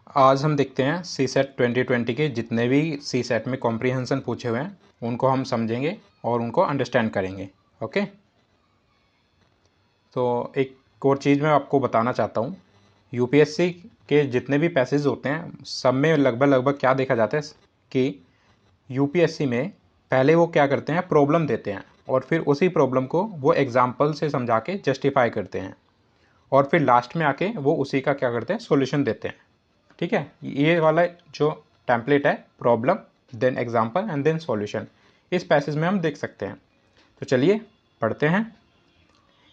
आज हम देखते हैं सी सेट 2020 के जितने भी सी सेट में कॉम्प्रीहेंशन पूछे हुए हैं उनको हम समझेंगे और उनको अंडरस्टैंड करेंगे। ओके, तो एक और चीज़ मैं आपको बताना चाहता हूँ। यूपीएससी के जितने भी पैसेज होते हैं सब में लगभग क्या देखा जाता है कि यूपीएससी में पहले वो क्या करते हैं, प्रॉब्लम देते हैं और फिर उसी प्रॉब्लम को वो एग्जाम्पल से समझा के जस्टिफाई करते हैं और फिर लास्ट में आके वो उसी का क्या करते हैं, सॉल्यूशन देते हैं। ठीक है, ये वाला जो टेम्पलेट है, problem then example and then solution, इस पैसेज में हम देख सकते हैं। तो चलिए पढ़ते हैं।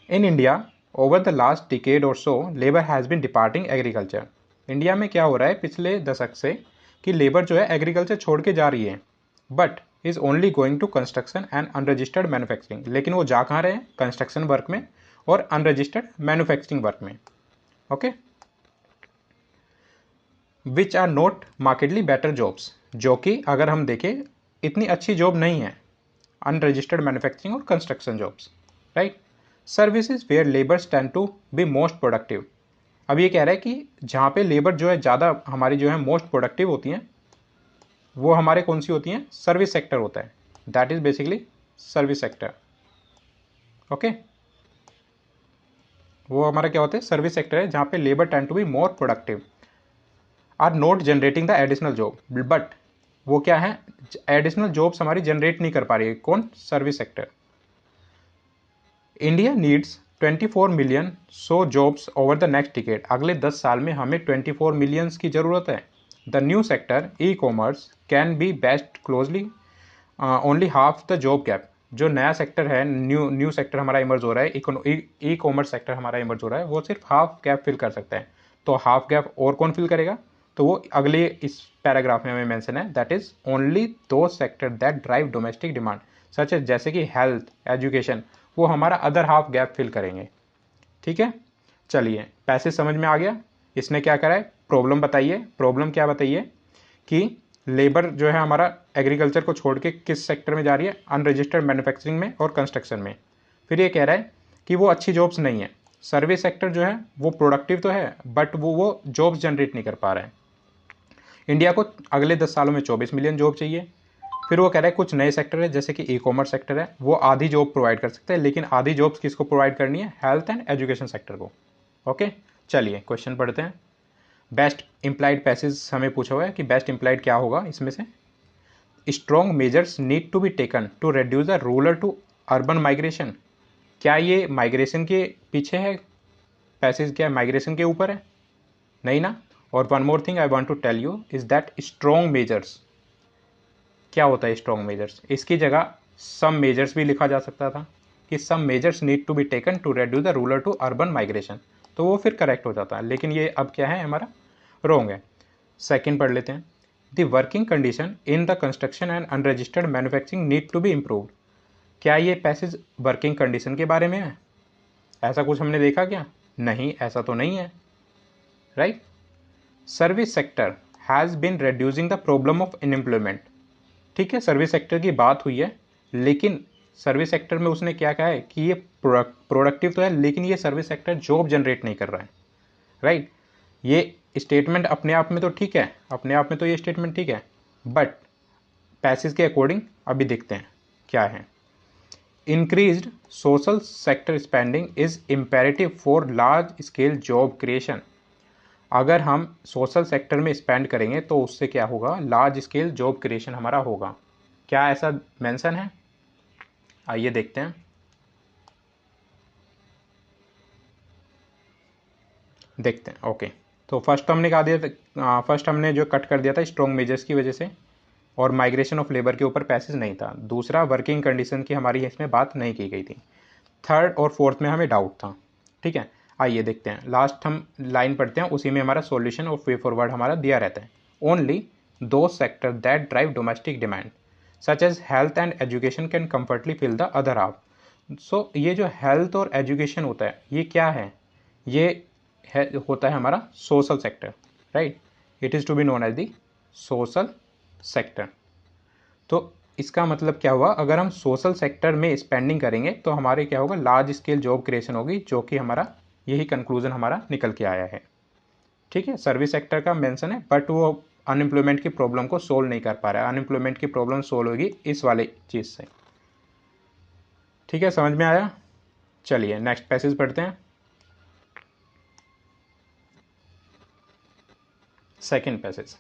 In India over the last decade or so labour has been departing agriculture. India में क्या हो रहा है पिछले दशक से कि लेबर जो है एग्रीकल्चर छोड़ के जा रही है, but is only going to construction and unregistered manufacturing. लेकिन वो जा कहाँ रहे हैं, कंस्ट्रक्शन वर्क में और अनरजिस्टर्ड मैन्युफैक्चरिंग वर्क में। Okay, which are not marketly better jobs, जो कि अगर हम देखें इतनी अच्छी जॉब नहीं है, अनरजिस्टर्ड मैन्युफैक्चरिंग और construction jobs, right. Services where labours tend to be most productive. अब ये कह रहा है कि जहाँ पे लेबर जो है ज़्यादा हमारी जो है मोस्ट प्रोडक्टिव होती हैं, वो हमारे कौन सी होती हैं, सर्विस सेक्टर होता है। That is basically service sector. Okay, वो हमारा क्या होता है, सर्विस सेक्टर है जहाँ पे labour tend to be more productive, are not generating the additional job, but वो क्या है, एडिशनल जॉब्स हमारी जनरेट नहीं कर पा रही है। कौन, service sector. India needs 24 million so jobs over the next decade. अगले 10 साल में हमें 24 मिलियंस की ज़रूरत है। The new sector e commerce can be best closely only half the job gap. जो नया सेक्टर है, न्यू सेक्टर हमारा इमर्ज हो रहा है, ई कॉमर्स सेक्टर हमारा इमर्ज हो रहा है, वो सिर्फ हाफ गैप फिल कर सकता है। तो हाफ गैप और कौन फिल करेगा, तो वो अगले इस पैराग्राफ में हमें मेंशन है, दैट इज ओनली दो sector that drive domestic demand such as, जैसे कि हेल्थ, एजुकेशन, वो हमारा अदर हाफ गैप फिल करेंगे। ठीक है, चलिए पैसेज समझ में आ गया। इसने क्या करा है, प्रॉब्लम बताइए। प्रॉब्लम क्या बताइए कि लेबर जो है हमारा एग्रीकल्चर को छोड़ के किस सेक्टर में जा रही है, अनरजिस्टर्ड मैन्युफैक्चरिंग में और कंस्ट्रक्शन में। फिर ये कह रहा है कि वो अच्छी जॉब्स नहीं है। सर्विस सेक्टर जो है वो प्रोडक्टिव तो है बट वो जॉब्स जनरेट नहीं कर पा रहा है। इंडिया को अगले 10 सालों में 24 मिलियन जॉब चाहिए। फिर वो कह रहा है कुछ नए सेक्टर है जैसे कि ई कॉमर्स सेक्टर है, वो आधी जॉब प्रोवाइड कर सकते हैं, लेकिन आधी जॉब्स किसको प्रोवाइड करनी है, हेल्थ एंड एजुकेशन सेक्टर को। ओके, चलिए क्वेश्चन पढ़ते हैं। बेस्ट इम्प्लाइड पैसेज हमें पूछा हुआ है कि बेस्ट इम्प्लाइड क्या होगा इसमें से। Strong measures need to be taken to reduce the rural to urban migration. क्या ये माइग्रेशन के पीछे है पैसेज, क्या माइग्रेशन के ऊपर है, नहीं ना। और one more thing I want to tell you is that strong measures, क्या होता है स्ट्रॉन्ग मेजर्स, इसकी जगह सम मेजर्स भी लिखा जा सकता था कि some measures need to be taken to reduce the rural to urban migration, तो वो फिर करेक्ट हो जाता है, लेकिन ये अब क्या है हमारा, रॉन्ग है। सेकंड पढ़ लेते हैं। The working condition in the construction and unregistered manufacturing need to be improved. क्या ये पैसेज वर्किंग कंडीशन के बारे में है, ऐसा कुछ हमने देखा क्या, नहीं, ऐसा तो नहीं है, right. Service sector has been reducing the problem of unemployment. ठीक है, सर्विस सेक्टर की बात हुई है, लेकिन सर्विस सेक्टर में उसने क्या कहा है कि ये प्रोडक्टिव तो है, लेकिन ये सर्विस सेक्टर जॉब जनरेट नहीं कर रहा है, राइट। ये स्टेटमेंट अपने आप में तो ठीक है, अपने आप में तो ये स्टेटमेंट ठीक है, बट पैसेज के अकॉर्डिंग अभी देखते हैं क्या है। Increased social sector spending is imperative for large scale job creation. अगर हम सोशल सेक्टर में स्पेंड करेंगे तो उससे क्या होगा, लार्ज स्केल जॉब क्रिएशन हमारा होगा। क्या ऐसा मेंशन है, आइए देखते हैं। ओके, तो फर्स्ट हमने कहा दिया था, फर्स्ट हमने जो कट कर दिया था स्ट्रॉन्ग मेजर्स की वजह से, और माइग्रेशन ऑफ लेबर के ऊपर पैसेज नहीं था। दूसरा, वर्किंग कंडीशन की हमारी इसमें बात नहीं की गई थी। थर्ड और फोर्थ में हमें डाउट था। ठीक है, आइए देखते हैं, लास्ट हम लाइन पढ़ते हैं, उसी में हमारा सॉल्यूशन और वे फॉरवर्ड हमारा दिया रहता है। ओनली दो sector that drive domestic demand such as health and education can comfortably fill the other half. So ये जो हेल्थ और एजुकेशन होता है ये क्या है, ये होता है हमारा social sector, right. It is to be known as the social sector. तो इसका मतलब क्या हुआ, अगर हम सोशल सेक्टर में स्पेंडिंग करेंगे तो हमारे क्या होगा, लार्ज स्केल जॉब क्रिएशन होगी, जो कि हमारा यही कंक्लूजन हमारा निकल के आया है। ठीक है, सर्विस सेक्टर का मेंशन है, बट वो अनएम्प्लॉयमेंट की प्रॉब्लम को सोल्व नहीं कर पा रहा है। अनएम्प्लॉयमेंट की प्रॉब्लम सोल्व होगी इस वाले चीज़ से। ठीक है, समझ में आया? चलिए नेक्स्ट पैसेज पढ़ते हैं। Second passage,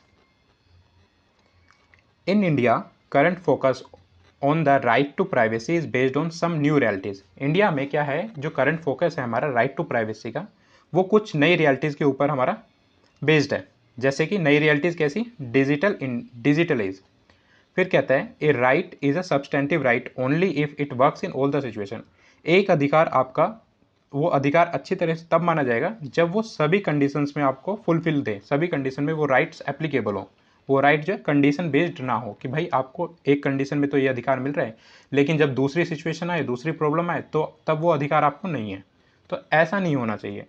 in India current focus on the right to privacy is based on some new realities. India में क्या है, जो करंट फोकस है हमारा राइट टू प्राइवेसी का, वो कुछ नई रियलिटीज़ के ऊपर हमारा बेस्ड है। जैसे कि नई रियलिटीज़ कैसी? Digital age. फिर कहता है a right is a substantive right only if it works in all the situation. एक अधिकार आपका, वो अधिकार अच्छी तरह से तब माना जाएगा जब वो सभी कंडीशंस में आपको फुलफिल दे, सभी कंडीशन में वो राइट्स एप्लीकेबल हो। वो राइट जो है कंडीशन बेस्ड ना हो कि भाई आपको एक कंडीशन में तो ये अधिकार मिल रहा है, लेकिन जब दूसरी सिचुएशन आए, दूसरी प्रॉब्लम आए, तो तब वो अधिकार आपको नहीं है। तो ऐसा नहीं होना चाहिए।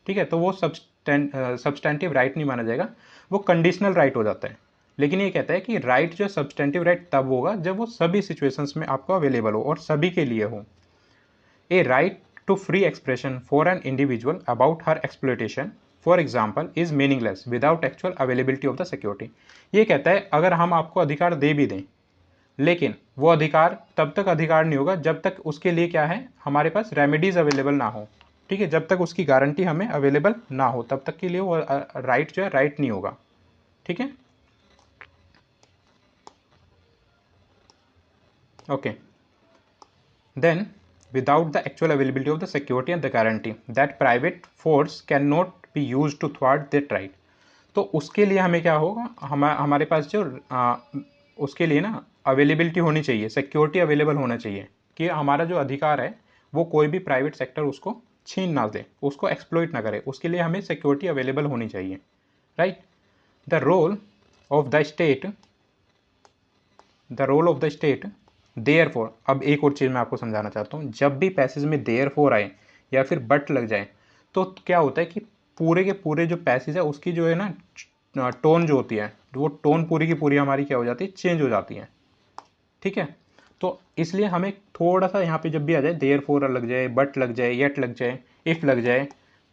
ठीक है, तो वो सब्सटेंटिव राइट नहीं माना जाएगा, वो कंडीशनल राइट हो जाता है। लेकिन ये कहता है कि राइट जो सब्सटेंटिव राइट तब होगा जब वो सभी सिचुएशंस में आपको अवेलेबल हो और सभी के लिए हो। A right to free expression for an individual about her exploitation for example is meaningless without actual availability of the security. ये कहता है अगर हम आपको अधिकार दे भी दें, लेकिन वो अधिकार तब तक अधिकार नहीं होगा जब तक उसके लिए क्या है, हमारे पास रेमेडीज अवेलेबल ना हो। ठीक है, जब तक उसकी गारंटी हमें अवेलेबल ना हो तब तक के लिए वो राइट जो है राइट नहीं होगा। ठीक है, okay. Then without the actual availability of the security and the guarantee that private force cannot be used to thwart that right। तो उसके लिए हमें क्या होगा, हमारे पास जो उसके लिए ना अवेलेबिलिटी होनी चाहिए, सिक्योरिटी अवेलेबल होना चाहिए कि हमारा जो अधिकार है वो कोई भी प्राइवेट सेक्टर उसको छीन ना दे, उसको एक्सप्लॉइट ना करे। उसके लिए हमें सिक्योरिटी अवेलेबल होनी चाहिए, right. The role of the state, therefore. अब एक और चीज़ मैं आपको समझाना चाहता हूँ, जब भी पैसेज में देयरफॉर आए या फिर बट लग जाए तो क्या होता है कि पूरे के पूरे जो पैसेज है उसकी जो है ना टोन जो होती है, वो टोन पूरी की पूरी हमारी क्या हो जाती है, चेंज हो जाती है। ठीक है, तो इसलिए हमें थोड़ा सा यहाँ पे जब भी आ जाए देयरफॉर लग जाए, बट लग जाए, येट लग जाए, इफ लग जाए,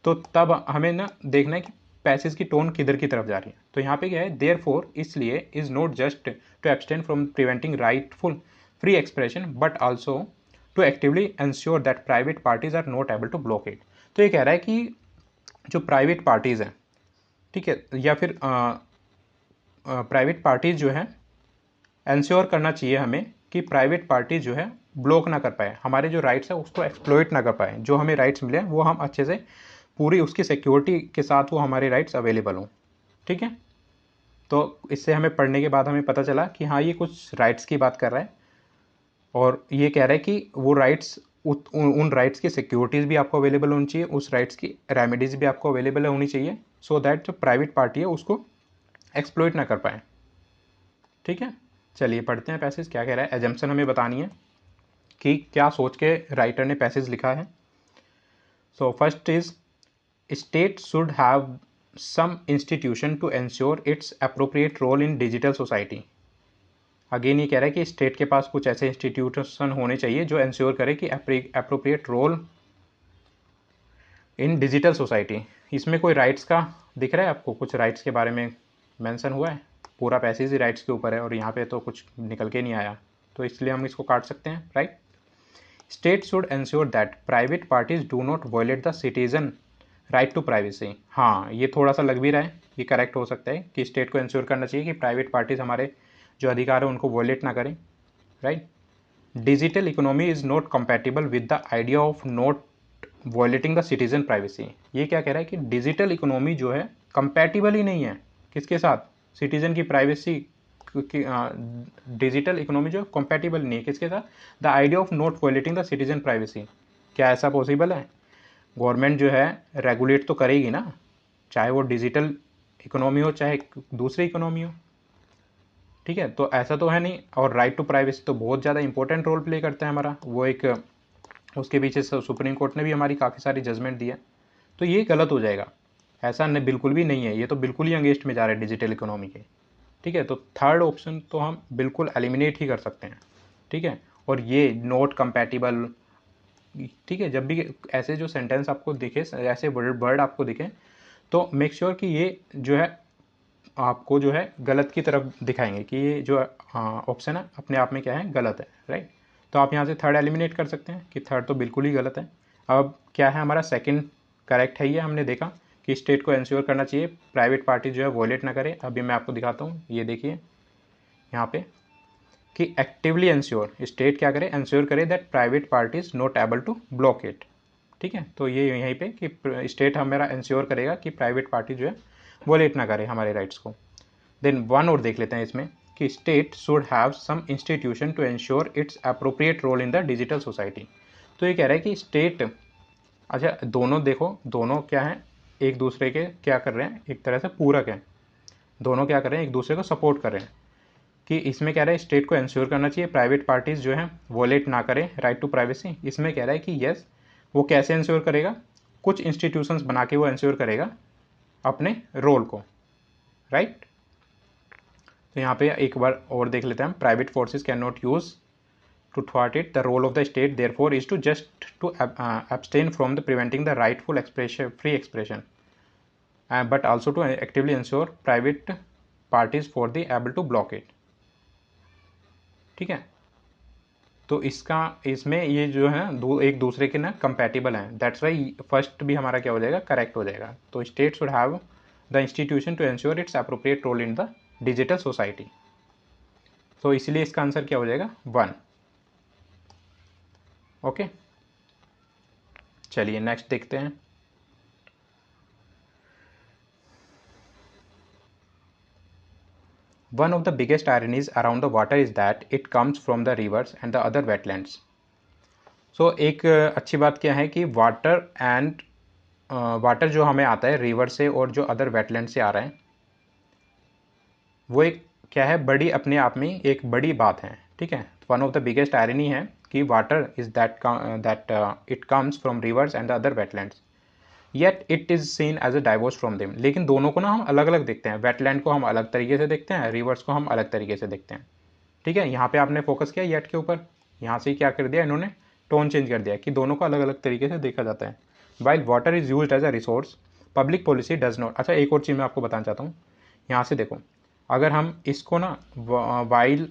तो तब हमें ना देखना है कि पैसेज की टोन किधर की तरफ जा रही है। तो यहाँ पे क्या है, देयरफॉर इसलिए is not just to abstain from preventing rightful free expression but also to actively ensure that private parties are not able to block it। तो ये कह रहा है कि जो प्राइवेट पार्टीज हैं, ठीक है, या फिर प्राइवेट पार्टीज जो है, एंश्योर करना चाहिए हमें कि प्राइवेट पार्टीज जो है ब्लॉक ना कर पाए, हमारे जो राइट्स है उसको एक्सप्लॉइट ना कर पाए। जो हमें राइट्स मिले हैं वो हम अच्छे से पूरी उसकी सिक्योरिटी के साथ वो हमारे राइट्स अवेलेबल हों। ठीक है, तो इससे हमें पढ़ने के बाद हमें पता चला कि हाँ ये कुछ राइट्स की बात कर रहा है, और ये कह रहा है कि वो राइट्स उन राइट्स की सिक्योरिटीज़ भी आपको अवेलेबल होनी चाहिए, उस राइट्स की रेमेडीज़ भी आपको अवेलेबल होनी चाहिए, सो दैट जो प्राइवेट पार्टी है उसको एक्सप्लॉइट ना कर पाए। ठीक है, चलिए पढ़ते हैं पैसेज क्या कह रहा है। एजम्पशन हमें बतानी है कि क्या सोच के राइटर ने पैसेज लिखा है। So first is state should have some institution to ensure its appropriate role in digital society. Again ये कह रहा है कि स्टेट के पास कुछ ऐसे इंस्टीट्यूशन होने चाहिए जो इंश्योर करे कि appropriate role in digital society. इसमें कोई राइट्स का दिख रहा है आपको, कुछ राइट्स के बारे में मेंशन हुआ है? पूरा पैसेज ही राइट्स के ऊपर है और यहाँ पे तो कुछ निकल के नहीं आया, तो इसलिए हम इसको काट सकते हैं, right. State should ensure that private parties do not violate the citizen right to privacy. हाँ, ये थोड़ा सा लग भी रहा है, ये करेक्ट हो सकता है कि स्टेट को इंश्योर करना चाहिए कि प्राइवेट पार्टीज हमारे जो अधिकार है उनको वॉयलेट ना करें, right. Digital economy is not compatible with the idea of not violating the citizen privacy. ये क्या कह रहा है कि डिजिटल इकोनॉमी जो है कंपैटिबल ही नहीं है किसके साथ, सिटीजन की प्राइवेसी। डिजिटल इकोनॉमी जो कंपैटिबल नहीं है किसके साथ, the idea of not violating the citizen privacy. क्या ऐसा पॉसिबल है? गवर्नमेंट जो है रेगुलेट तो करेगी ना, चाहे वो डिजिटल इकोनॉमी हो चाहे दूसरी इकोनॉमी हो। ठीक है, तो ऐसा तो है नहीं। और राइट टू प्राइवेसी तो बहुत ज़्यादा इंपॉर्टेंट रोल प्ले करता है हमारा, वो एक उसके पीछे सुप्रीम कोर्ट ने भी हमारी काफ़ी सारी जजमेंट दी है। तो ये गलत हो जाएगा, ऐसा नहीं, बिल्कुल भी नहीं है, ये तो बिल्कुल ही अगेंस्ट में जा रहा है डिजिटल इकोनॉमी के। ठीक है, तो थर्ड ऑप्शन तो हम बिल्कुल एलिमिनेट ही कर सकते हैं। ठीक है, और ये नॉट कंपैटिबल, ठीक है, जब भी ऐसे जो सेंटेंस आपको दिखे, ऐसे वर्ड आपको दिखे, तो मेक श्योर कि ये जो है आपको जो है गलत की तरफ दिखाएंगे कि ये जो ऑप्शन है अपने आप में क्या है, गलत है, राइट। तो आप यहाँ से थर्ड एलिमिनेट कर सकते हैं कि थर्ड तो बिल्कुल ही गलत है। अब क्या है हमारा सेकंड करेक्ट है, ये हमने देखा कि स्टेट को इंश्योर करना चाहिए प्राइवेट पार्टी जो है वॉयलेट ना करे। अभी मैं आपको दिखाता हूँ, ये देखिए यहाँ पे कि एक्टिवली इंश्योर, स्टेट क्या करे, इंश्योर करे that private party is not able to block it. ठीक है, तो ये यहीं पे कि स्टेट हमारा इंश्योर करेगा कि प्राइवेट पार्टी जो है वॉयलेट ना करे हमारे राइट्स को। देन वन और देख लेते हैं इसमें कि state should have some institution to ensure its appropriate role in the digital society. तो ये कह रहा है कि स्टेट, अच्छा दोनों देखो, दोनों क्या है, एक दूसरे के क्या कर रहे हैं, एक तरह से पूरक है, दोनों क्या कर रहे हैं, एक दूसरे को सपोर्ट कर रहे हैं। कि इसमें कह रहा है स्टेट को इंश्योर करना चाहिए प्राइवेट पार्टीज जो है वॉलेट ना करें राइट टू प्राइवेसी। इसमें कह रहा है कि यस, वो कैसे इंश्योर करेगा, कुछ इंस्टीट्यूशंस बना के वो इंश्योर करेगा अपने रोल को, राइट। तो यहाँ पे एक बार और देख लेते हैं हम, private forces can not use to thwart it the role of the state therefore is to just to abstain from the preventing the rightful expression free expression but also to actively ensure private parties for the able to block it। ठीक है, तो इसका इसमें ये जो है एक दूसरे के ना कंपैटिबल हैं, दैट्स वाई फर्स्ट भी हमारा क्या हो जाएगा, करेक्ट हो जाएगा। तो state should have the institution to ensure its appropriate role in the digital society. तो इसलिए इसका आंसर क्या हो जाएगा, 1। ओके, चलिए नेक्स्ट देखते हैं। One of the biggest ironies around the water is that it comes from the rivers and the other wetlands. So एक अच्छी बात क्या है कि वाटर जो हमें आता है रिवर से और जो अदर वेटलैंड से आ रहा है, वो एक क्या है, बड़ी अपने आप में एक बड़ी बात है। ठीक है, one of the biggest irony है कि water is that it comes from rivers and the other wetlands yet it is seen as a divorce from them. लेकिन दोनों को ना हम अलग अलग देखते हैं, वेटलैंड को हम अलग तरीके से देखते हैं, रिवर्स को हम अलग तरीके से देखते हैं। ठीक है, यहाँ पे आपने फोकस किया येट के ऊपर, यहाँ से क्या कर दिया इन्होंने, टोन चेंज कर दिया कि दोनों को अलग अलग तरीके से देखा जाता है। While water is use as a resource public policy does not. अच्छा एक और चीज़ मैं आपको बताना चाहता हूँ, यहाँ से देखो, अगर हम इसको ना while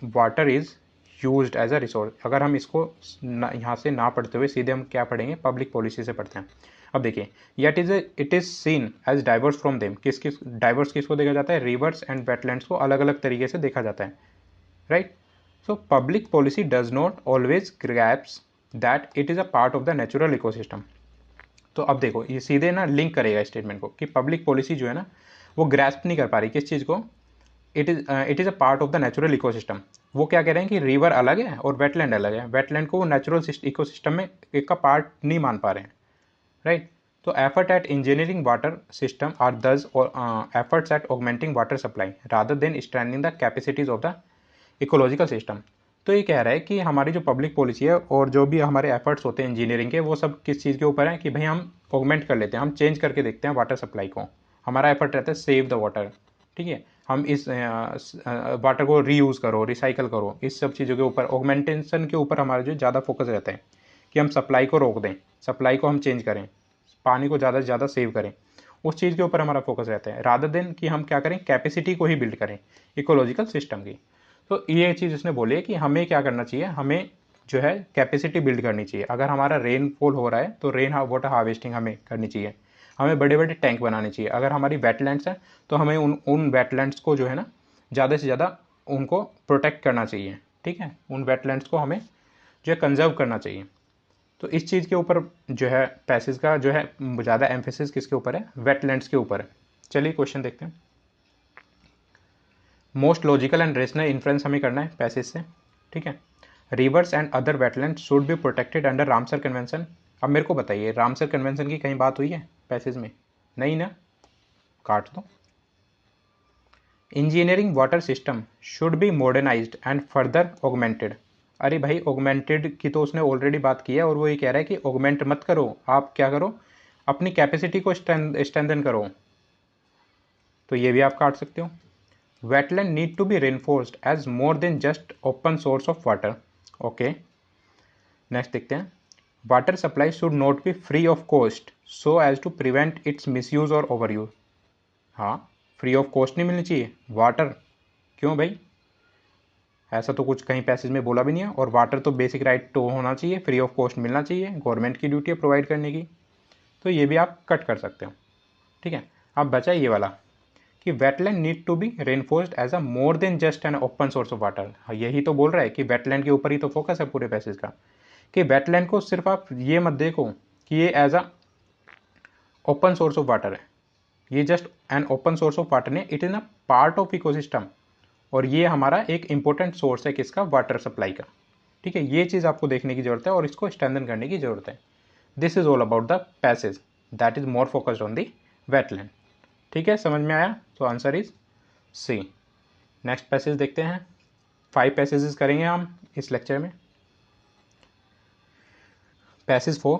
water is use as a resource, अगर हम इसको यहाँ से ना पढ़ते हुए सीधे हम क्या पढ़ेंगे, पब्लिक पॉलिसी से पढ़ते हैं। अब देखिए, yet it is seen as divorce from them, divorce किसको देखा जाता है, रिवर्स एंड वेटलैंड्स को अलग अलग तरीके से देखा जाता है, right. So public policy does not always grasps that it is a part of the natural ecosystem. तो अब देखो ये सीधे ना लिंक करेगा स्टेटमेंट को कि पब्लिक पॉलिसी जो है ना वो ग्रैस्प नहीं कर पा रही किस चीज़ को, it is a part of the natural ecosystem. वो क्या कह रहे हैं कि रिवर अलग है और वेटलैंड अलग है, वेटलैंड को वो नेचुरल इकोसिस्टम में एक का पार्ट नहीं मान पा रहे हैं, राइट। तो effort at engineering water system are this efforts at augmenting water supply rather than strengthening the capacities of the ecological system. तो ये कह रहा है कि हमारी जो पब्लिक पॉलिसी है और जो भी हमारे एफर्ट्स होते हैं इंजीनियरिंग के, वो सब किस चीज़ के ऊपर है कि भाई हम ऑगमेंट कर लेते हैं, हम चेंज करके देखते हैं वाटर सप्लाई को। हमारा एफर्ट रहता है सेव द वाटर, ठीक है, हम इस वाटर को रीयूज़ करो, रिसाइकल करो, इस सब चीज़ों के ऊपर, ऑगमेंटेशन के ऊपर हमारा जो ज़्यादा फोकस रहता है कि हम सप्लाई को रोक दें, सप्लाई को हम चेंज करें, पानी को ज़्यादा से ज़्यादा सेव करें, उस चीज़ के ऊपर हमारा फोकस रहता है, रादर देन कि हम क्या करें, कैपेसिटी को ही बिल्ड करें इकोलॉजिकल सिस्टम की। तो ये चीज़ उसने बोली है कि हमें क्या करना चाहिए, हमें जो है कैपेसिटी बिल्ड करनी चाहिए। अगर हमारा रेनफॉल हो रहा है तो रेन वाटर हार्वेस्टिंग हमें करनी चाहिए, हमें बड़े बड़े टैंक बनाने चाहिए। अगर हमारी वेटलैंड्स हैं तो हमें उन वेटलैंड्स को जो है ना ज़्यादा से ज़्यादा उनको प्रोटेक्ट करना चाहिए, ठीक है, उन वेटलैंड्स को हमें जो है कंजर्व करना चाहिए। तो इस चीज़ के ऊपर जो है पैसेज का जो है ज़्यादा एम्फेसिस किसके ऊपर है, वेटलैंड्स के ऊपर है। चलिए क्वेश्चन देखते हैं। Most logical and rational inference हमें करना है पैसेज से, ठीक है। Reverse and other wetland should be protected under Ramsar convention. अब मेरे को बताइए रामसर कन्वेंशन की कहीं बात हुई है पैसेज में, नहीं ना, काट दो। Engineering water system should be modernised and further augmented. अरे भाई ऑगमेंटेड की तो उसने ऑलरेडी बात की है और वो ये कह रहा है कि ऑगमेंट मत करो, आप क्या करो, अपनी कैपेसिटी को स्ट्रेंथन करो। तो ये भी आप काट सकते हो। Wetland need to be reinforced as more than just open source of water. Okay. Next देखते हैं। Water supply should not be free of cost so as to prevent its misuse और ओवर यूज। हाँ, free of cost नहीं मिलनी चाहिए water, क्यों भाई? ऐसा तो कुछ कहीं पैसेज में बोला भी नहीं है। और वाटर तो बेसिक राइट तो होना चाहिए, फ्री ऑफ कॉस्ट मिलना चाहिए, गवर्नमेंट की ड्यूटी है प्रोवाइड करने की। तो ये भी आप कट कर सकते हो, ठीक है। अब बचा ये वाला कि wetland need to be reinforced as a more than just an open source of water. यही तो बोल रहा है कि वेटलैंड के ऊपर ही तो फोकस है पूरे पैसेज का, कि वेटलैंड को सिर्फ आप ये मत देखो कि ये as a open source of water है, ये just an open source of water नहीं, it is a part of ecosystem. और ये हमारा एक इंपॉर्टेंट सोर्स है किसका? वाटर सप्लाई का, ठीक है। ये चीज़ आपको देखने की जरूरत है और इसको स्ट्रेंथन करने की जरूरत है। This is all about the passage that is more focused on the wetland, ठीक है। समझ में आया? तो answer is C. Next passage देखते हैं। 5 पैसेजेस करेंगे हम इस लेक्चर में। Passage 4,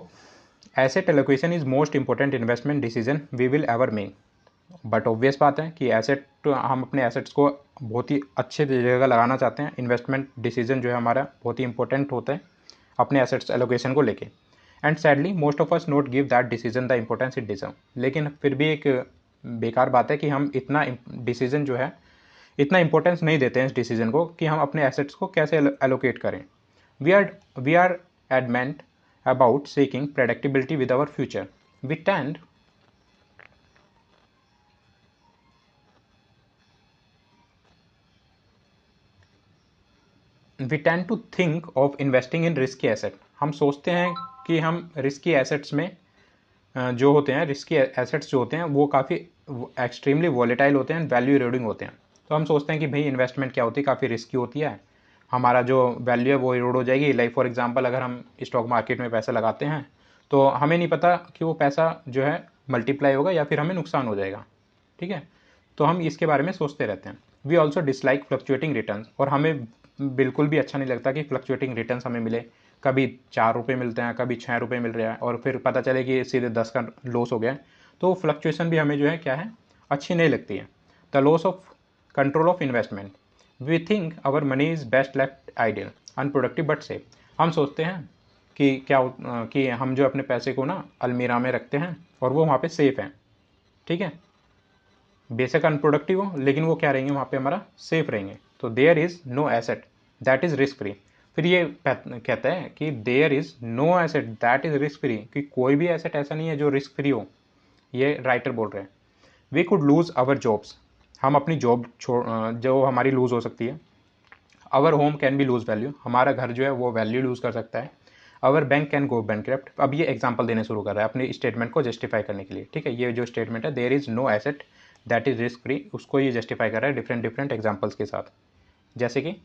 asset allocation is most important investment decision we will ever make. But obvious बात है कि एसेट, हम अपने एसेट्स को बहुत ही अच्छे जगह लगाना चाहते हैं। इन्वेस्टमेंट डिसीजन जो है हमारा बहुत ही इंपॉर्टेंट होता है अपने एसेट्स एलोकेशन को लेके। And sadly most of us not give that decision the importance it deserve. लेकिन फिर भी एक बेकार बात है कि हम इतना डिसीजन जो है, इतना इंपॉर्टेंस नहीं देते हैं इस डिसीजन को कि हम अपने एसेट्स को कैसे एलोकेट करें। We are adamant about seeking predictability with our future. We tend to think of investing in risky asset. हम सोचते हैं कि हम रिस्की एसेट्स में जो होते हैं, रिस्की एसेट्स जो होते हैं वो काफ़ी एक्सट्रीमली वॉलेटाइल होते हैं, वैल्यू इरोडिंग होते हैं। तो हम सोचते हैं कि भाई इन्वेस्टमेंट क्या होती है, काफ़ी रिस्की होती है, हमारा जो वैल्यू है वो इरोड हो जाएगी। लाइक फॉर एग्जांपल, अगर हम स्टॉक मार्केट में पैसा लगाते हैं तो हमें नहीं पता कि वो पैसा जो है मल्टीप्लाई होगा या फिर हमें नुकसान हो जाएगा, ठीक है। तो हम इसके बारे में सोचते रहते हैं। We also dislike fluctuating return, और हमें बिल्कुल भी अच्छा नहीं लगता कि फ्लक्चुएटिंग रिटर्न हमें मिले। कभी 4 रुपये मिलते हैं, कभी 6 रुपये मिल रहा है और फिर पता चले कि सीधे 10 का लॉस हो गया। तो फ्लक्चुएशन भी हमें जो है क्या है, अच्छी नहीं लगती है। The loss of control of investment, we think our money is best left ideal unproductive but safe. हम सोचते हैं कि क्या कि हम जो अपने पैसे को ना अलमीरा में रखते हैं और वो वहाँ पे सेफ है, ठीक है। बेशक अनप्रोडक्टिव हो लेकिन वो क्या रहेंगे, वहाँ पे हमारा सेफ रहेंगे। तो there is no asset that is risk free. फिर ये कहता है कि there is no asset that is risk free, कि कोई भी एसेट ऐसा नहीं है जो रिस्क फ्री हो। ये राइटर बोल रहे हैं। We could lose our jobs, हम अपनी जॉब जो हमारी लूज़ हो सकती है। Our home can be lose value, हमारा घर जो है वो वैल्यू लूज़ कर सकता है। Our bank can go bankrupt. अब ये एग्जाम्पल देने शुरू कर रहा है अपने स्टेटमेंट को जस्टिफाई करने के लिए, ठीक है। ये जो स्टेटमेंट है there is no asset that is risk free, उसको ये जस्टिफाई कर रहा है डिफरेंट एग्जाम्पल्स के साथ। जैसे कि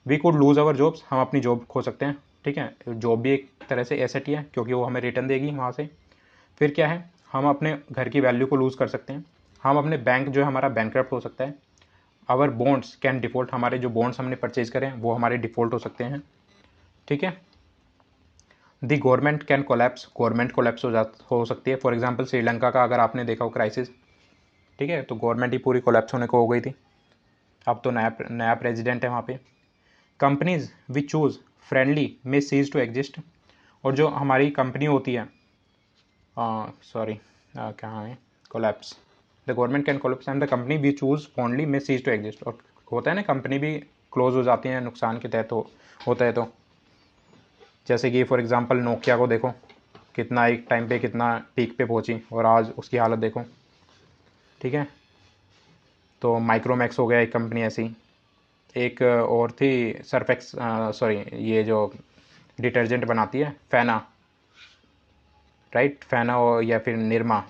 we could lose our jobs, हम अपनी जॉब खो सकते हैं, ठीक है। जॉब भी एक तरह से एसेट ही है क्योंकि वो हमें रिटर्न देगी वहाँ से। फिर क्या है, हम अपने घर की वैल्यू को लूज़ कर सकते हैं। हम अपने बैंक जो है हमारा बैंकक्रप्ट हो सकता है। आवर बॉन्ड्स कैन डिफ़ॉल्ट, हमारे जो बॉन्ड्स हमने परचेज करें वो हमारे डिफ़ॉल्ट हो सकते हैं, ठीक है। The government can collapse, government collapse हो सकती है। फॉर एग्जांपल श्रीलंका का अगर आपने देखा हो क्राइसिस, ठीक है, तो गवर्नमेंट ही पूरी कोलैप्स होने को हो गई थी। अब तो नया प्रेसिडेंट है वहाँ पे। Companies we choose friendly may cease to exist, और जो हमारी कंपनी होती है कहाँ है, collapse. The government can collapse and the company we choose fondly may cease to exist. और होता है ना, कंपनी भी क्लोज हो जाती है नुकसान के तहत होता है। तो जैसे कि फॉर एग्जांपल नोकिया को देखो, कितना एक टाइम पे कितना पीक पे पहुंची और आज उसकी हालत देखो, ठीक है। तो माइक्रोमैक्स हो गया एक कंपनी ऐसी। एक और थी सरफेक्स, सॉरी, ये जो डिटर्जेंट बनाती है फैना, राइट, फैना या फिर निरमा।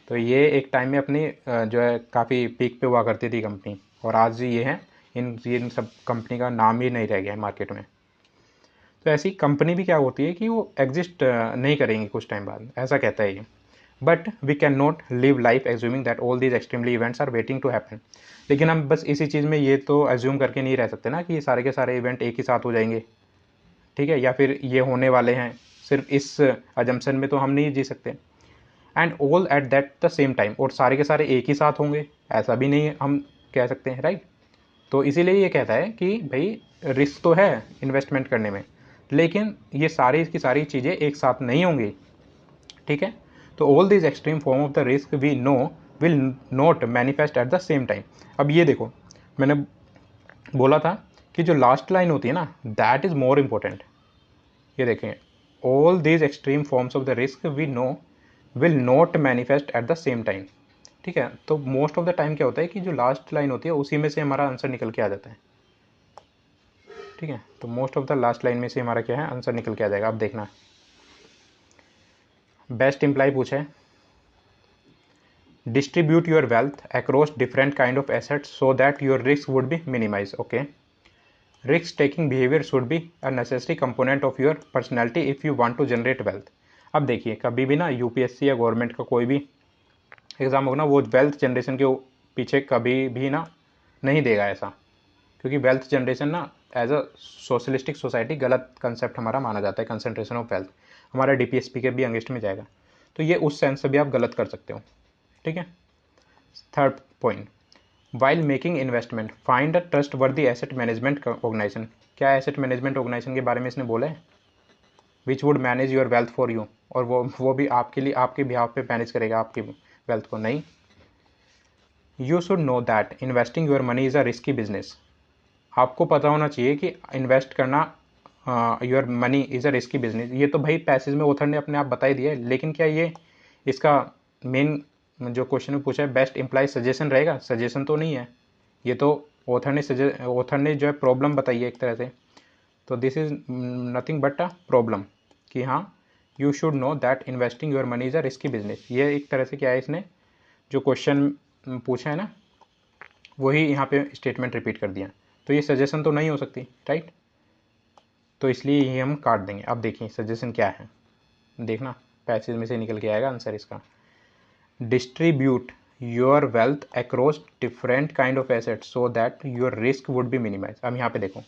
तो ये एक टाइम में अपनी जो है काफ़ी पीक पे हुआ करती थी कंपनी, और आज ये है, इन सब कंपनी का नाम ही नहीं रह गया है मार्केट में। तो ऐसी कंपनी भी क्या होती है कि वो एग्जिस्ट नहीं करेंगी कुछ टाइम बाद, ऐसा कहता है ये। But we can not live life assuming that all these extremely events are waiting to happen. लेकिन हम बस इसी चीज़ में ये तो एज्यूम करके नहीं रह सकते ना कि ये सारे के सारे इवेंट एक ही साथ हो जाएंगे, ठीक है, या फिर ये होने वाले हैं। सिर्फ इस अजम्पशन में तो हम नहीं जी सकते। And all at that the same time, और सारे के सारे एक ही साथ होंगे ऐसा भी नहीं हम कह सकते हैं, राइट। तो इसीलिए ये कहता है कि भाई रिस्क तो है इन्वेस्टमेंट करने में, लेकिन ये सारी की सारी चीज़ें एक साथ नहीं होंगी, ठीक है। तो all this extreme form of the risk we know will not manifest at the same time. अब ये देखो, मैंने बोला था कि जो लास्ट लाइन होती है ना, दैट इज़ मोर इम्पोर्टेंट। ये देखें, all these extreme forms of the risk we know will not manifest at the same time, ठीक है। तो मोस्ट ऑफ द टाइम क्या होता है कि जो लास्ट लाइन होती है उसी में से हमारा आंसर निकल के आ जाता है, ठीक है। तो most of the last line में से हमारा क्या है, आंसर निकल के आ जाएगा। अब देखना, बेस्ट इम्प्लाई पूछा है, distribute your wealth across different kind of assets so that your risk would be minimise. Okay, risk taking behaviour should be a necessary component of your personality if you want to generate wealth. अब देखिए, कभी भी ना UPSC या government का कोई भी exam होगा ना, वो वेल्थ जनरेशन के पीछे कभी भी ना नहीं देगा ऐसा, क्योंकि वेल्थ जनरेशन ना एज अ सोशलिस्टिक सोसाइटी गलत कंसेप्ट हमारा माना जाता है, कंसंट्रेशन ऑफ वेल्थ हमारा डीपीएसपी के भी अगेंस्ट में जाएगा। तो ये उस सेंस से भी आप गलत कर सकते हो, ठीक है। Third point, while making investment find a trust वर्दी एसेट मैनेजमेंट ऑर्गेनाइजेशन। क्या एसेट मैनेजमेंट ऑर्गेनाइजेशन के बारे में इसने बोला है, which would manage your wealth for you, और वो भी आपके लिए आपके बिहाफ पे मैनेज करेगा आपकी वेल्थ को, नहीं। You should know that investing your money is a risky business. आपको पता होना चाहिए कि इन्वेस्ट करना your money is a risky business. ये तो भाई पैसेज में ऑथर ने अपने आप बता ही दिया है, लेकिन क्या ये इसका मेन जो क्वेश्चन में पूछा है बेस्ट इम्प्लाई सजेशन रहेगा? सजेशन तो नहीं है, ये तो ऑथर ने जो है प्रॉब्लम बताई है एक तरह से। तो this is nothing but a problem कि हाँ, you should know that investing your money is a risky business. ये एक तरह से क्या है, इसने जो क्वेश्चन पूछा है ना वही यहाँ पे स्टेटमेंट रिपीट कर दिया। तो ये सजेशन तो नहीं हो सकती, राइट। तो इसलिए ये हम काट देंगे। अब देखिए सजेशन क्या है, देखना पैसेज में से निकल के आएगा आंसर इसका। Distribute your wealth across different kind of assets so that your risk would be minimise. अब यहाँ पे देखो,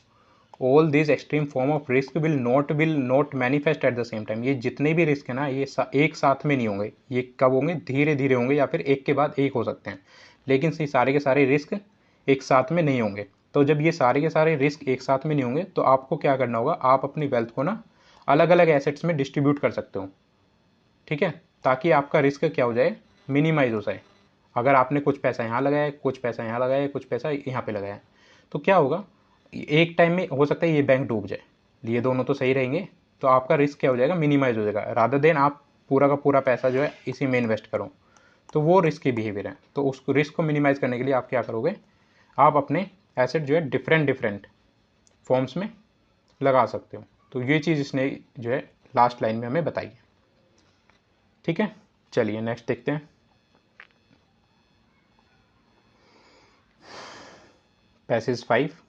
all this extreme form of risk will not manifest at the same time. ये जितने भी रिस्क है ना, ये एक साथ में नहीं होंगे। ये कब होंगे, धीरे धीरे होंगे, या फिर एक के बाद एक हो सकते हैं, लेकिन ये सारे के सारे रिस्क एक साथ में नहीं होंगे। तो जब ये सारे के सारे रिस्क एक साथ में नहीं होंगे तो आपको क्या करना होगा, आप अपनी वेल्थ को ना अलग अलग एसेट्स में डिस्ट्रीब्यूट कर सकते हो, ठीक है, ताकि आपका रिस्क क्या हो जाए, मिनिमाइज हो जाए। अगर आपने कुछ पैसा यहाँ लगाया, कुछ पैसा यहाँ लगाया, कुछ पैसा यहाँ पे लगाया, तो क्या होगा, एक टाइम में हो सकता है ये बैंक डूब जाए, ये दोनों तो सही रहेंगे, तो आपका रिस्क क्या हो जाएगा, मिनिमाइज हो जाएगा, रादर देन आप पूरा का पूरा पैसा जो है इसी में इन्वेस्ट करो। तो वो रिस्की बिहेवियर है। तो उस रिस्क को मिनिमाइज करने के लिए आप क्या करोगे, आप अपने एसेट जो है डिफरेंट डिफरेंट फॉर्म्स में लगा सकते हो। तो ये चीज़ इसने जो है लास्ट लाइन में हमें बताई है, ठीक है। चलिए नेक्स्ट देखते हैं, passage 5।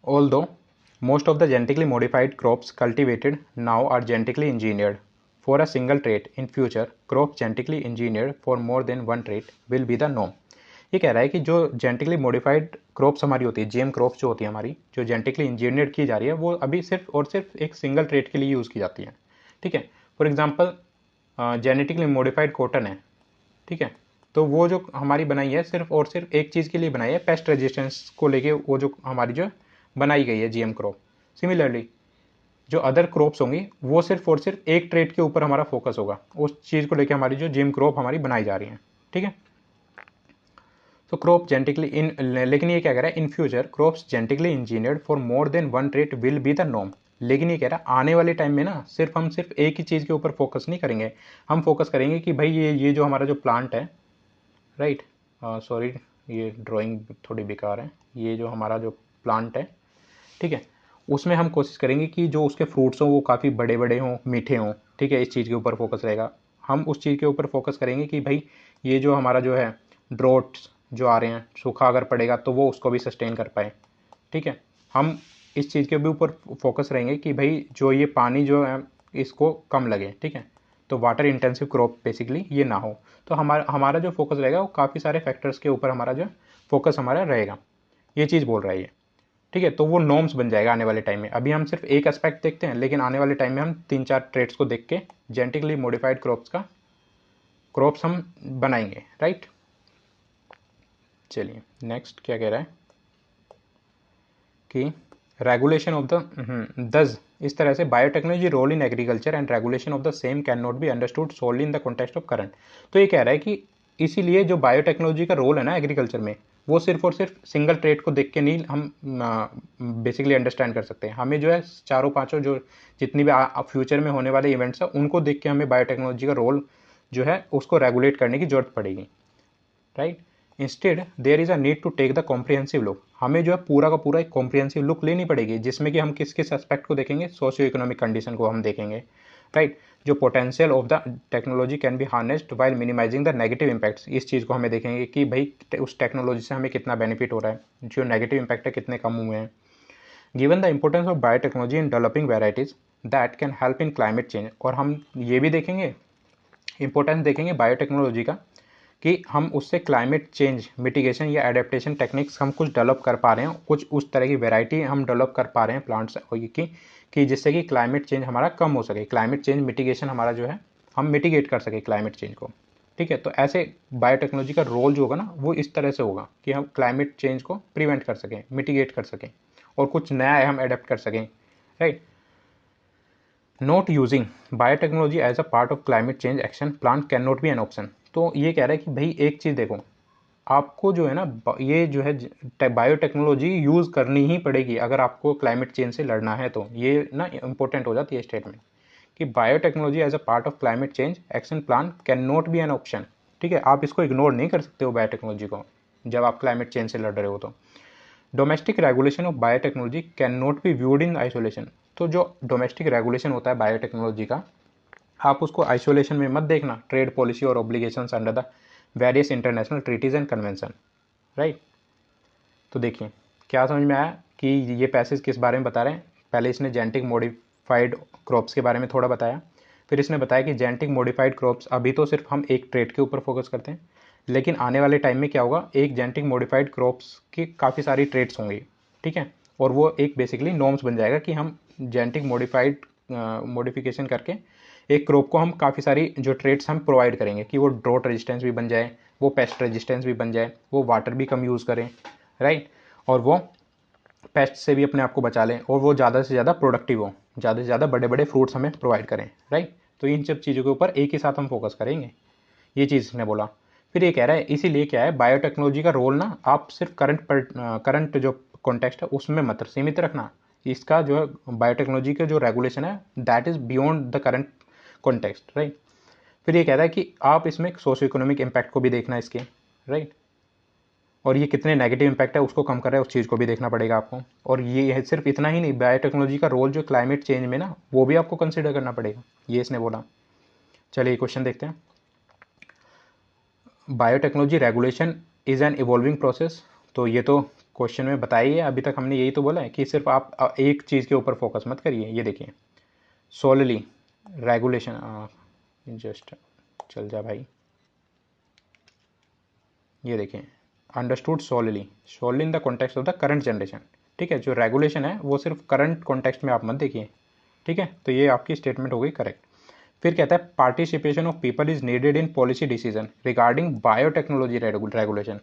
Although most of the genetically modified crops cultivated now are genetically engineered for a single trait, in future crops genetically engineered for more than one trait will be the norm। ये कह रहा है कि जो genetically modified crops हमारी होती है, GeM crops जो होती है हमारी, जो जेनेटिकली इंजीनियर्ड की जा रही है, वो अभी सिर्फ और सिर्फ एक सिंगल ट्रेट के लिए यूज़ की जाती है, ठीक है। For example genetically modified cotton है, ठीक है, तो वो जो हमारी बनाई है सिर्फ और सिर्फ एक चीज़ के लिए बनाई है, पेस्ट रेजिस्टेंस को लेके, वो जो हमारी जो बनाई गई है जीएम क्रॉप। सिमिलरली जो अदर क्रॉप्स होंगी वो सिर्फ और सिर्फ एक ट्रेट के ऊपर हमारा फोकस होगा, उस चीज़ को लेके हमारी जो जीएम क्रॉप हमारी बनाई जा रही है, ठीक है। तो क्रॉप जेनेटिकली इन, लेकिन ये क्या कह रहा है, in future crops genetically engineered for more than one trait will be the norm. लेकिन ये कह रहा है आने वाले टाइम में ना हम सिर्फ एक ही चीज़ के ऊपर फोकस नहीं करेंगे, हम फोकस करेंगे कि भाई ये जो हमारा जो प्लांट है, राइट, सॉरी ये ड्राइंग थोड़ी बेकार है, ये जो हमारा जो प्लांट है, ठीक है, उसमें हम कोशिश करेंगे कि जो उसके फ्रूट्स हों वो काफ़ी बड़े बड़े हों, मीठे हों, ठीक है, इस चीज़ के ऊपर फोकस रहेगा। हम उस चीज़ के ऊपर फोकस करेंगे कि भाई ये जो हमारा जो है ड्रॉट्स जो आ रहे हैं, सूखा अगर पड़ेगा तो वो उसको भी सस्टेन कर पाए, ठीक है। हम इस चीज़ के भी ऊपर फोकस रहेंगे कि भाई जो ये पानी जो है इसको कम लगे, ठीक है, तो वाटर इंटेंसिव क्रॉप बेसिकली ये ना हो। तो हमारा हमारा जो फोकस रहेगा वो काफ़ी सारे फैक्टर्स के ऊपर हमारा जो फोकस हमारा रहेगा, ये चीज़ बोल रहा है ये, ठीक है। तो वो नॉर्म्स बन जाएगा आने वाले टाइम में। अभी हम सिर्फ एक एस्पेक्ट देखते हैं, लेकिन आने वाले टाइम में हम 3-4 ट्रेड्स को देख के जेनेटिकली मॉडिफाइड क्रॉप्स हम बनाएंगे, राइट। चलिए नेक्स्ट क्या कह रहा है कि रेगुलेशन ऑफ द दस इस तरह से biotechnology role in agriculture and regulation of the same can not be understood solely in the context of current. तो ये कह रहा है कि इसीलिए जो बायोटेक्नोलॉजी का रोल है ना एग्रीकल्चर में, वो सिर्फ और सिर्फ सिंगल ट्रेड को देख के नहीं हम बेसिकली अंडरस्टैंड कर सकते हैं। हमें जो है चारों पांचों जो जितनी भी फ्यूचर में होने वाले इवेंट्स हैं उनको देख के हमें बायोटेक्नोलॉजी का रोल जो है उसको रेगुलेट करने की जरूरत पड़ेगी, right. Instead there is a need to take the comprehensive look, हमें जो है पूरा का पूरा एक कॉम्प्रिहेंसिव लुक लेनी पड़ेगी, जिसमें कि हम किस किस एस्पेक्ट को देखेंगे, सोशियो इकोनॉमिक कंडीशन को हम देखेंगे, राइट। जो potential of the technology can be harnessed while minimising the negative impacts, इस चीज़ को हमें देखेंगे कि भाई उस टेक्नोलॉजी से हमें कितना बेनिफिट हो रहा है, जो नेगेटिव इम्पैक्ट है कितने कम हुए हैं। Given the importance of biotechnology in developing varieties that can help in climate change, और हम ये भी देखेंगे, इंपॉर्टेंस देखेंगे बायोटेक्नोलॉजी का कि हम उससे क्लाइमेट चेंज मिटिगेशन या एडेप्टेशन टेक्निक्स हम कुछ डेवलप कर पा रहे हैं, कुछ उस तरह की वेराइटी हम डेवलप कर पा रहे हैं प्लांट्स की जिससे कि क्लाइमेट चेंज हमारा कम हो सके, क्लाइमेट चेंज मिटिगेशन हमारा जो है हम मिटिगेट कर सके क्लाइमेट चेंज को, ठीक है। तो ऐसे बायोटेक्नोलॉजी का रोल जो होगा ना वो इस तरह से होगा कि हम क्लाइमेट चेंज को प्रिवेंट कर सकें, मिटिगेट कर सकें और कुछ नया हम एडेप्ट कर सकें, right. Not using biotechnology as a part of climate change action plan can not be an option. तो ये कह रहा है कि भाई एक चीज़ देखो, आपको जो है ना ये जो है बायोटेक्नोलॉजी यूज़ करनी ही पड़ेगी अगर आपको क्लाइमेट चेंज से लड़ना है। तो ये ना इंपॉर्टेंट हो जाती है स्टेटमेंट कि biotechnology as a part of climate change action plan can not be an option, ठीक है। आप इसको इग्नोर नहीं कर सकते हो बायोटेक्नोलॉजी को जब आप क्लाइमेट चेंज से लड़ रहे हो। तो domestic regulation of biotechnology can not B viewed in isolation. तो जो डोमेस्टिक रेगुलेशन होता है बायोटेक्नोलॉजी का, आप उसको आइसोलेशन में मत देखना, ट्रेड पॉलिसी और obligations under the various international treaties and convention, right. तो देखिए क्या समझ में आया कि ये पैसेज किस बारे में बता रहे हैं। पहले इसने जेनेटिक मॉडिफाइड क्रॉप्स के बारे में थोड़ा बताया, फिर इसने बताया कि जेनेटिक मॉडिफाइड क्रॉप्स अभी तो सिर्फ हम एक ट्रेड के ऊपर फोकस करते हैं, लेकिन आने वाले टाइम में क्या होगा, एक जेनेटिक मॉडिफाइड क्रॉप्स की काफ़ी सारी ट्रेड्स होंगी, ठीक है। और वो एक बेसिकली नॉर्म्स बन जाएगा कि हम जेनेटिक मॉडिफिकेशन करके एक क्रॉप को हम काफ़ी सारी जो ट्रेड्स हम प्रोवाइड करेंगे कि वो ड्रॉट रेजिस्टेंस भी बन जाए, वो पेस्ट रेजिस्टेंस भी बन जाए, वो वाटर भी कम यूज़ करें, राइट, और वो पेस्ट से भी अपने आप को बचा लें, और वो ज़्यादा से ज़्यादा प्रोडक्टिव हो, ज़्यादा से ज़्यादा बड़े बड़े फ्रूट्स हमें प्रोवाइड करें, राइट। तो इन सब चीज़ों के ऊपर एक ही साथ हम फोकस करेंगे, ये चीज़ इसने बोला। फिर ये कह रहा है इसीलिए क्या है बायोटेक्नोलॉजी का रोल ना आप सिर्फ करंट जो कॉन्टेक्स्ट है उसमें मत सीमित रखना, इसका जो है बायोटेक्नोलॉजी का जो रेगुलेशन है that is beyond the current context, right. फिर ये कह रहा है कि आप इसमें सोशो इकोनॉमिक इम्पैक्ट को भी देखना इसके, राइट, और ये कितने नेगेटिव इम्पैक्ट है उसको कम कर रहा है उस चीज़ को भी देखना पड़ेगा आपको। और ये है सिर्फ इतना ही नहीं, बायोटेक्नोलॉजी का रोल जो क्लाइमेट चेंज में ना वो भी आपको कंसिडर करना पड़ेगा, ये इसने बोला। चलिए क्वेश्चन देखते हैं। Biotechnology regulation is an evolving process. तो ये तो क्वेश्चन में बताइए, अभी तक हमने यही तो बोला है कि सिर्फ आप एक चीज़ के ऊपर फोकस मत करिए। ये देखिए सोलली रेगुलेशन, जस्ट चल जा भाई, ये देखिए understood solely in the context of the current generation, ठीक है। जो रेगुलेशन है वो सिर्फ करंट कॉन्टेक्स्ट में आप मत देखिए, ठीक है। तो ये आपकी स्टेटमेंट हो गई करेक्ट। फिर कहता है participation of people is needed in policy decision regarding biotechnology regulation.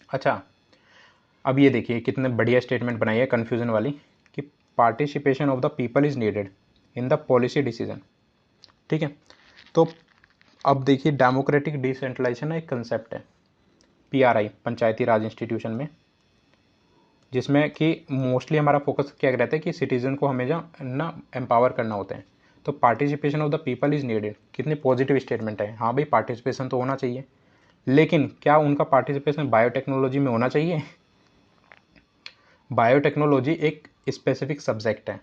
अच्छा अब ये देखिए कितने बढ़िया स्टेटमेंट बनाई है कन्फ्यूजन वाली कि participation of the people is needed in the policy decision, ठीक है। तो अब देखिए डेमोक्रेटिक डिसेंट्रलाइजेशन एक कंसेप्ट है PRI पंचायती राज इंस्टीट्यूशन में, जिसमें कि मोस्टली हमारा फोकस क्या रहता है कि सिटीजन को हमेशा ना एम्पावर करना होता है। तो participation of the people is needed, कितनी पॉजिटिव स्टेटमेंट है। हाँ भाई पार्टिसिपेशन तो होना चाहिए, लेकिन क्या उनका पार्टिसिपेशन बायोटेक्नोलॉजी में होना चाहिए? बायोटेक्नोलॉजी एक स्पेसिफिक सब्जेक्ट है,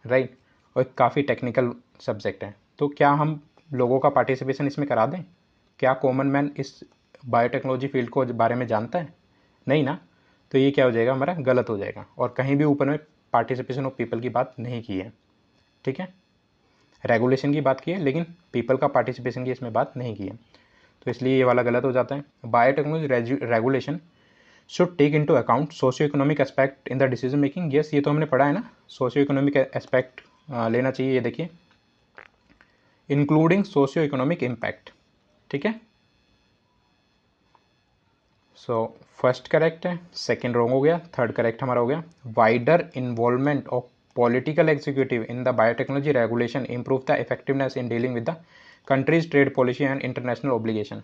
राइट, और एक काफ़ी टेक्निकल सब्जेक्ट है। तो क्या हम लोगों का पार्टिसिपेशन इसमें करा दें? क्या कॉमन मैन इस बायोटेक्नोलॉजी फील्ड को बारे में जानता है? नहीं ना। तो ये क्या हो जाएगा, हमारा गलत हो जाएगा, और कहीं भी ऊपर में पार्टिसिपेशन ऑफ पीपल की बात नहीं की है, ठीक है। रेगुलेशन की बात की है लेकिन पीपल का पार्टिसिपेशन की इसमें बात नहीं की है, तो इसलिए ये वाला गलत हो जाता है। Biotechnology regulation should take into account socio economic aspect in the decision making. Yes, ये तो हमने पढ़ा है ना, सोशियो इकोनॉमिक एस्पेक्ट लेना चाहिए। ये देखिए इंक्लूडिंग सोशियो इकोनॉमिक इम्पैक्ट, ठीक है, सो फर्स्ट करेक्ट है, सेकंड रॉन्ग हो गया, थर्ड करेक्ट हमारा हो गया। Wider involvement of political executive in the biotechnology regulation improve the effectiveness in dealing with the countries trade policy and international obligation.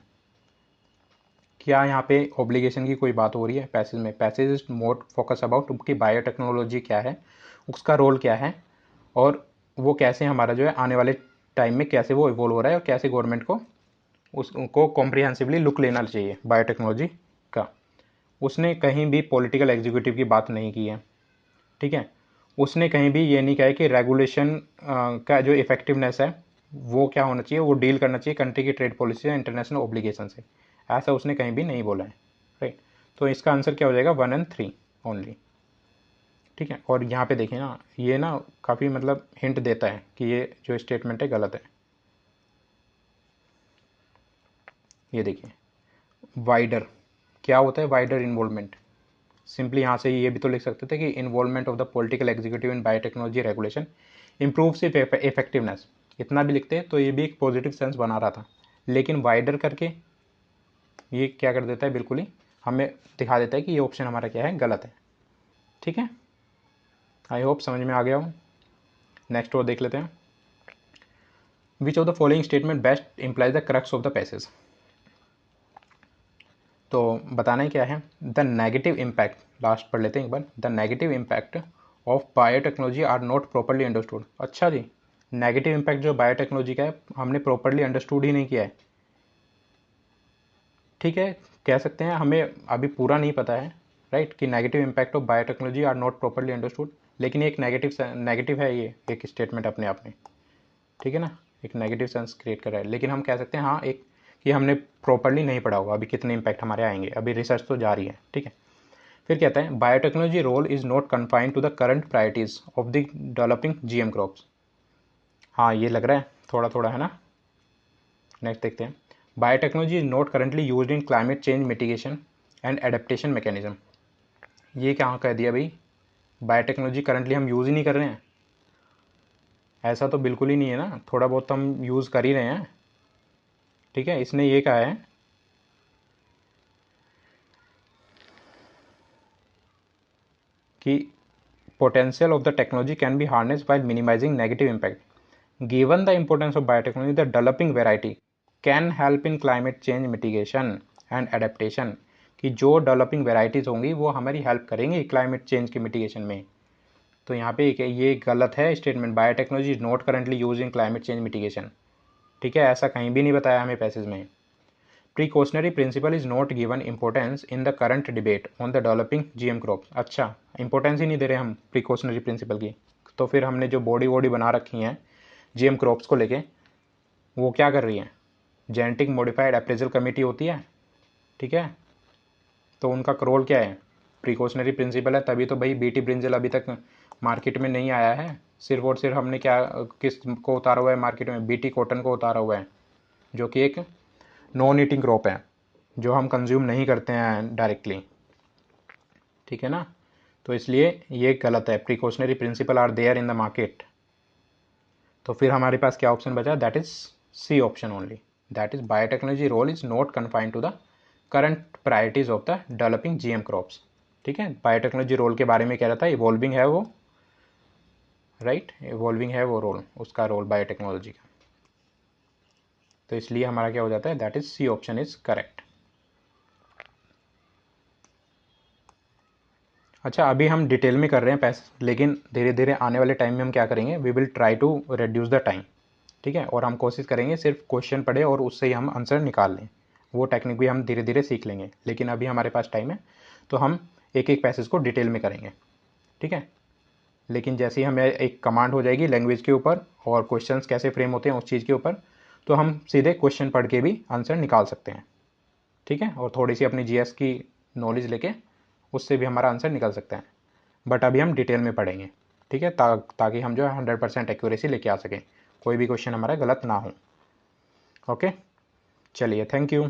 क्या यहाँ पे ऑब्लिगेशन की कोई बात हो रही है पैसेज में? Passage is more focus about कि बायोटेक्नोलॉजी क्या है, उसका रोल क्या है, और वो कैसे हमारा जो है आने वाले टाइम में कैसे वो इवॉल्व हो रहा है, और कैसे गवर्नमेंट को उसको कॉम्प्रिहेंसिवली लुक लेना चाहिए बायोटेक्नोलॉजी का। उसने कहीं भी पॉलिटिकल एग्जीक्यूटिव की बात नहीं की है, ठीक है। उसने कहीं भी ये नहीं कहा है कि रेगुलेशन का जो इफेक्टिवनेस है वो क्या होना चाहिए, वो डील करना चाहिए कंट्री की ट्रेड पॉलिसी या इंटरनेशनल ऑब्लिगेशन से, ऐसा उसने कहीं भी नहीं बोला है, राइट। तो इसका आंसर क्या हो जाएगा? 1 और 3 ओनली, ठीक है। और यहाँ पे देखिए ना, ये ना काफ़ी मतलब हिंट देता है कि ये जो स्टेटमेंट है गलत है। ये देखिए, वाइडर क्या होता है? वाइडर इन्वॉल्वमेंट, सिंपली यहाँ से ये भी तो लिख सकते थे कि involvement of the political executive in biotechnology regulation improves effectiveness, इतना भी लिखते तो ये भी एक पॉजिटिव सेंस बना रहा था। लेकिन वाइडर करके ये क्या कर देता है, बिल्कुल ही हमें दिखा देता है कि ये ऑप्शन हमारा क्या है, गलत है, ठीक है। आई होप समझ में आ गया हो। नेक्स्ट और देख लेते हैं। Which of the following statement best implies the crux of the passage. तो बताना ही क्या है, द नेगेटिव इम्पैक्ट, लास्ट पढ़ लेते हैं एक बार। The negative impact of biotechnology are not properly understood. अच्छा जी, नेगेटिव इम्पैक्ट जो बायोटेक्नोलॉजी का है हमने प्रॉपरली अंडरस्टूड ही नहीं किया है, ठीक है। कह सकते हैं हमें अभी पूरा नहीं पता है, राइट, कि negative impact of biotechnology are not properly understood, लेकिन एक नेगेटिव है ये एक स्टेटमेंट अपने आप में, ठीक है ना, एक नेगेटिव सेंस क्रिएट कर रहा है। लेकिन हम कह सकते हैं हाँ एक कि हमने प्रॉपरली नहीं पढ़ा होगा अभी कितने इम्पैक्ट हमारे आएंगे, अभी रिसर्च तो जारी है, ठीक है। फिर कहता है biotechnology role is not confined to the current priorities of the developing GM crops. हाँ ये लग रहा है थोड़ा थोड़ा, है ना। नेक्स्ट देखते हैं, biotechnology is not currently used in climate change mitigation and adaptation mechanism. ये क्या कह दिया भाई, बायोटेक्नोलॉजी करंटली हम यूज़ ही नहीं कर रहे हैं? ऐसा तो बिल्कुल ही नहीं है ना, थोड़ा बहुत तो हम यूज़ कर ही रहे हैं, ठीक है। इसने ये कहा है कि potential of the technology can be harnessed while minimizing negative impact. Given the importance of biotechnology, the developing variety can help in climate change mitigation and adaptation. कि जो डेवलपिंग वेराइटीज़ होंगी वो हमारी हेल्प करेंगी क्लाइमेट चेंज के mitigation में। तो यहाँ पे ये गलत है statement, biotechnology is not currently use in climate change mitigation, ठीक है, ऐसा कहीं भी नहीं बताया हमें पैसेज में। Precautionary principle is not given importance in the current debate on the developing GM crop. अच्छा, इंपॉर्टेंस ही नहीं दे रहे हम प्रीकॉशनरी प्रिंसिपल की, तो फिर हमने जो बॉडी वॉडी बना रखी हैं जीएम क्रॉप्स को लेके, वो क्या कर रही है? जेनेटिक मॉडिफाइड अप्रेजल कमेटी होती है, ठीक है, तो उनका रोल क्या है? प्रीकॉशनरी प्रिंसिपल है, तभी तो भाई बीटी ब्रिंजल अभी तक मार्केट में नहीं आया है। सिर्फ और सिर्फ हमने क्या किस को उतारा हुआ है मार्केट में? बीटी कॉटन को उतारा हुआ है, जो कि एक नॉन ईटिंग क्रॉप है, जो हम कंज्यूम नहीं करते हैं डायरेक्टली, ठीक है ना। तो इसलिए ये गलत है, precautionary principle are there in the market. तो फिर हमारे पास क्या ऑप्शन बचा? That is C option only, that is biotechnology role is not confined to the current priorities of the developing GM crops, ठीक है। बायोटेक्नोलॉजी रोल के बारे में कह रहा था, इवॉल्विंग है वो, राइट, इवॉल्विंग है वो रोल, उसका रोल बायोटेक्नोलॉजी का। तो इसलिए हमारा क्या हो जाता है? That is C option is correct. अच्छा, अभी हम डिटेल में कर रहे हैं पैसे, लेकिन धीरे धीरे आने वाले टाइम में हम क्या करेंगे, we will try to reduce the time, ठीक है। और हम कोशिश करेंगे सिर्फ क्वेश्चन पढ़े और उससे ही हम आंसर निकाल लें, वो टेक्निक भी हम धीरे धीरे सीख लेंगे। लेकिन अभी हमारे पास टाइम है तो हम एक एक पैसेज को डिटेल में करेंगे, ठीक है। लेकिन जैसे ही हमें एक कमांड हो जाएगी लैंग्वेज के ऊपर और क्वेश्चंस कैसे फ्रेम होते हैं उस चीज़ के ऊपर, तो हम सीधे क्वेश्चन पढ़ के भी आंसर निकाल सकते हैं, ठीक है। और थोड़ी सी अपनी जीएस की नॉलेज लेके उससे भी हमारा आंसर निकल सकता है। बट अभी हम डिटेल में पढ़ेंगे, ठीक है, ताकि हम जो है 100% एक्यूरेसी लेके आ सकें, कोई भी क्वेश्चन हमारा गलत ना हो। ओके, चलिए, थैंक यू।